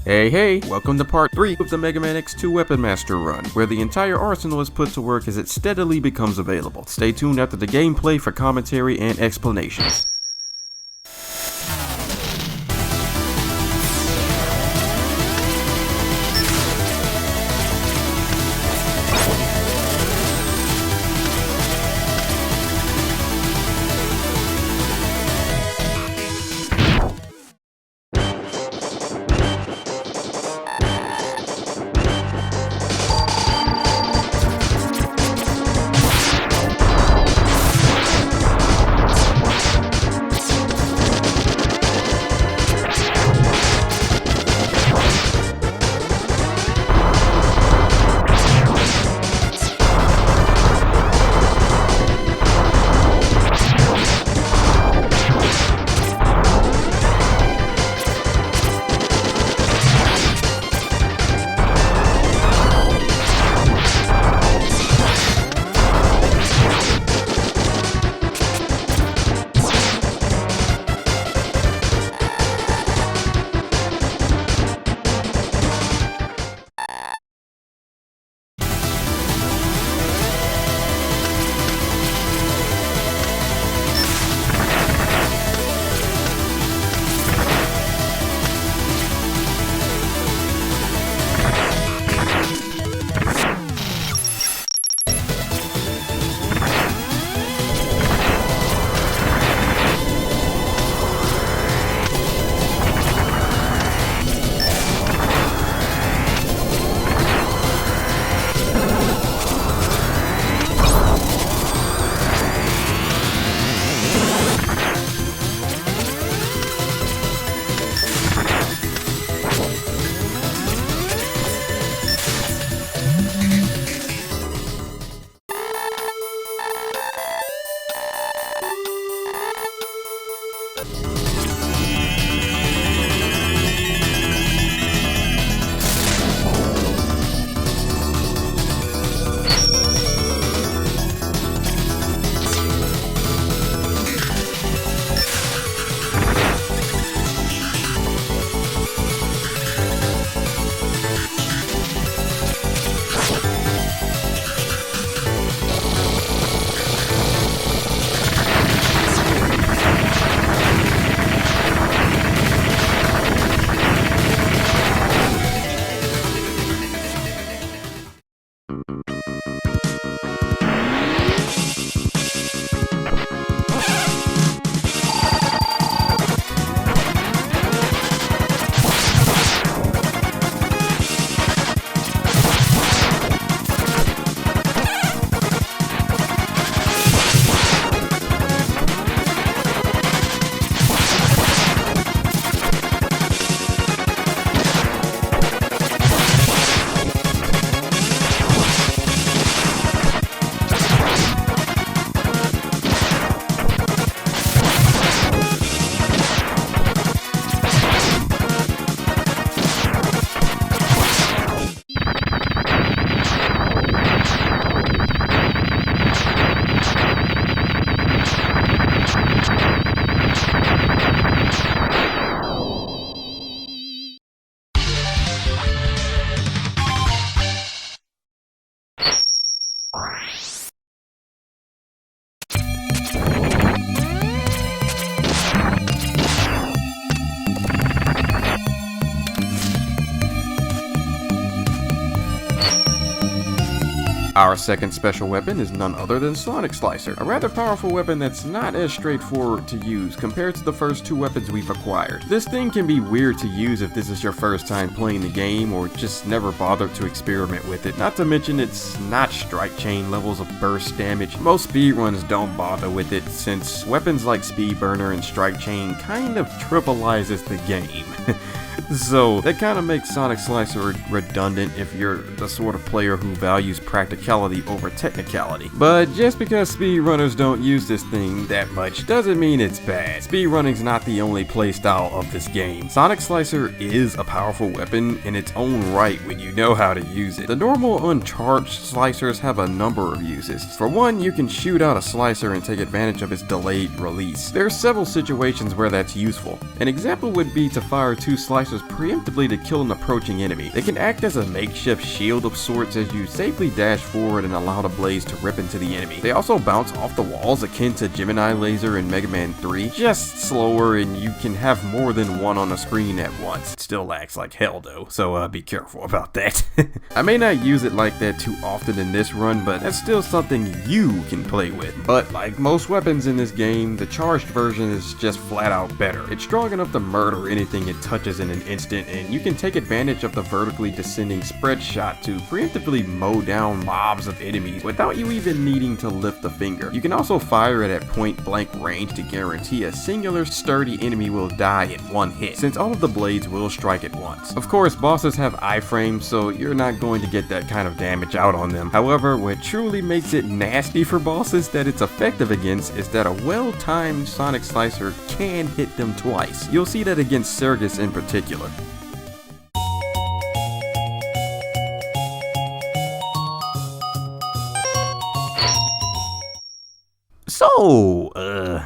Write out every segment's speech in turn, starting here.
Hey, welcome to part 3 of the Mega Man X2 Weapon Master run, where the entire arsenal is put to work as it steadily becomes available. Stay tuned after the gameplay for commentary and explanations. Our second special weapon is none other than Sonic Slicer, a rather powerful weapon that's not as straightforward to use compared to the first two weapons we've acquired. This thing can be weird to use if this is your first time playing the game or just never bothered to experiment with it, not to mention its not strike chain levels of burst damage. Most speedruns don't bother with it since weapons like Speed Burner and Strike Chain kind of trivializes the game. So that kind of makes Sonic Slicer redundant if you're the sort of player who values practicality practicality over technicality. But just because speedrunners don't use this thing that much doesn't mean it's bad. Speedrunning's not the only playstyle of this game. Sonic Slicer is a powerful weapon in its own right when you know how to use it. The normal uncharged slicers have a number of uses. For one, you can shoot out a slicer and take advantage of its delayed release. There are several situations where that's useful. An example would be to fire 2 slicers preemptively to kill an approaching enemy. They can act as a makeshift shield of sorts as you safely dash forward and allow the blades to rip into the enemy. They also bounce off the walls akin to Gemini Laser in Mega Man 3, just slower, and you can have more than one on the screen at once. It still lags like hell though, so be careful about that. I may not use it like that too often in this run, but that's still something you can play with. But like most weapons in this game, the charged version is just flat out better. It's strong enough to murder anything it touches in an instant, and you can take advantage of the vertically descending spread shot to preemptively mow down mobs of enemies without you even needing to lift a finger. You can also fire it at point blank range to guarantee a singular sturdy enemy will die in one hit, since all of the blades will strike at once. Of course, bosses have iframes, so you're not going to get that kind of damage out on them. However, what truly makes it nasty for bosses that it's effective against is that a well-timed Sonic Slicer can hit them twice. You'll see that against Sergus in particular. So,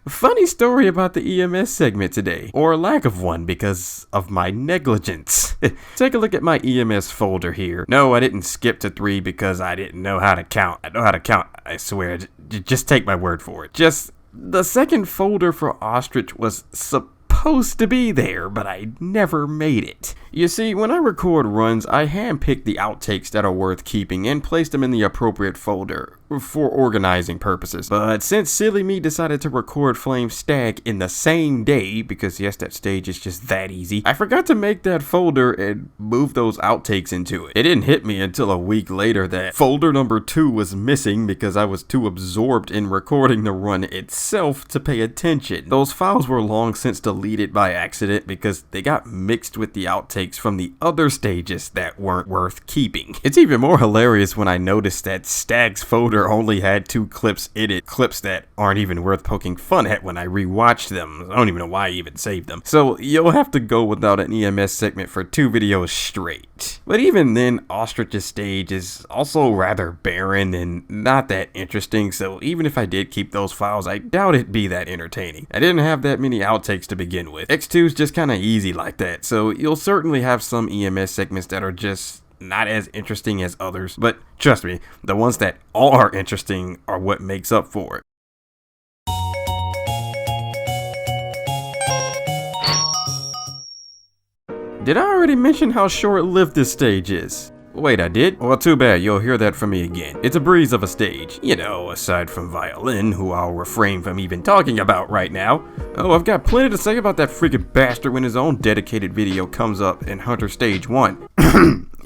funny story about the EMS segment today, or lack of one because of my negligence. Take a look at my EMS folder here. No, I didn't skip to 3 because I didn't know how to count. I know how to count, I swear. Just take my word for it. Just the second folder for Ostrich was supposed to be there, but I never made it. You see, when I record runs, I handpick the outtakes that are worth keeping and place them in the appropriate folder for organizing purposes. But since silly me decided to record Flame Stag in the same day, because yes, that stage is just that easy, I forgot to make that folder and move those outtakes into it. It didn't hit me until a week later that folder number 2 was missing because I was too absorbed in recording the run itself to pay attention. Those files were long since deleted by accident because they got mixed with the outtakes from the other stages that weren't worth keeping. It's even more hilarious when I noticed that Stag's folder only had 2 clips in it, clips that aren't even worth poking fun at when I rewatched them. I don't even know why I even saved them. So you'll have to go without an EMS segment for 2 videos straight. But even then, Ostrich's stage is also rather barren and not that interesting, so even if I did keep those files, I doubt it'd be that entertaining. I didn't have that many outtakes to begin with. X2's just kinda easy like that, so you'll certainly have some EMS segments that are just not as interesting as others, but trust me, the ones that are interesting are what makes up for it. Did I already mention how short-lived this stage is? Wait, I did? Well, too bad, you'll hear that from me again. It's a breeze of a stage. You know, aside from Violin, who I'll refrain from even talking about right now. Oh, I've got plenty to say about that freaking bastard when his own dedicated video comes up in Hunter Stage 1.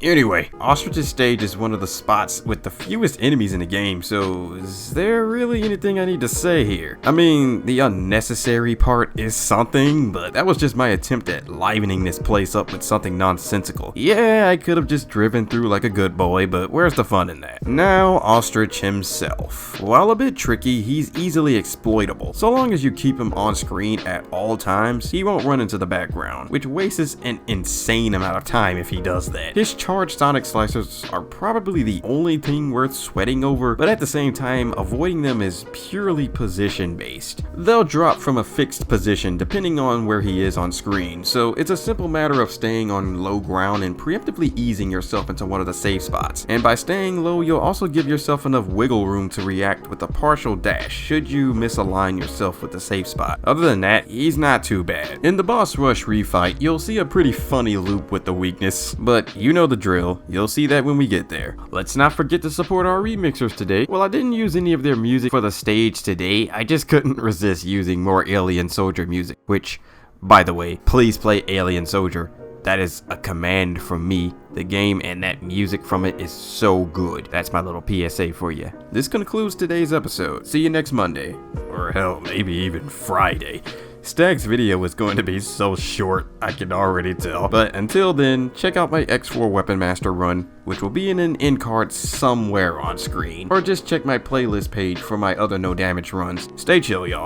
Anyway, Ostrich's stage is one of the spots with the fewest enemies in the game, so is there really anything I need to say here? I mean, the unnecessary part is something, but that was just my attempt at livening this place up with something nonsensical. Yeah, I could have just driven through like a good boy, but where's the fun in that? Now, Ostrich himself. While a bit tricky, he's easily exploitable. So long as you keep him on screen at all times, he won't run into the background, which wastes an insane amount of time if he does that. His charged Sonic Slicers are probably the only thing worth sweating over, but at the same time, avoiding them is purely position based. They'll drop from a fixed position depending on where he is on screen, so it's a simple matter of staying on low ground and preemptively easing yourself into one of the safe spots. And by staying low, you'll also give yourself enough wiggle room to react with a partial dash should you misalign yourself with the safe spot. Other than that, he's not too bad. In the boss rush refight, you'll see a pretty funny loop with the weakness, but you know the drill. You'll see that when we get there. Let's not forget to support our remixers today. Well, I didn't use any of their music for the stage today. I just couldn't resist using more Alien Soldier music, which, by the way, please play Alien Soldier. That is a command from me. The game and that music from it is so good. That's my little PSA for you. This concludes today's episode. See you next Monday. Or hell, maybe even Friday. Stag's video is going to be so short, I can already tell. But until then, check out my X4 Weapon Master run, which will be in an end card somewhere on screen. Or just check my playlist page for my other no damage runs. Stay chill, y'all.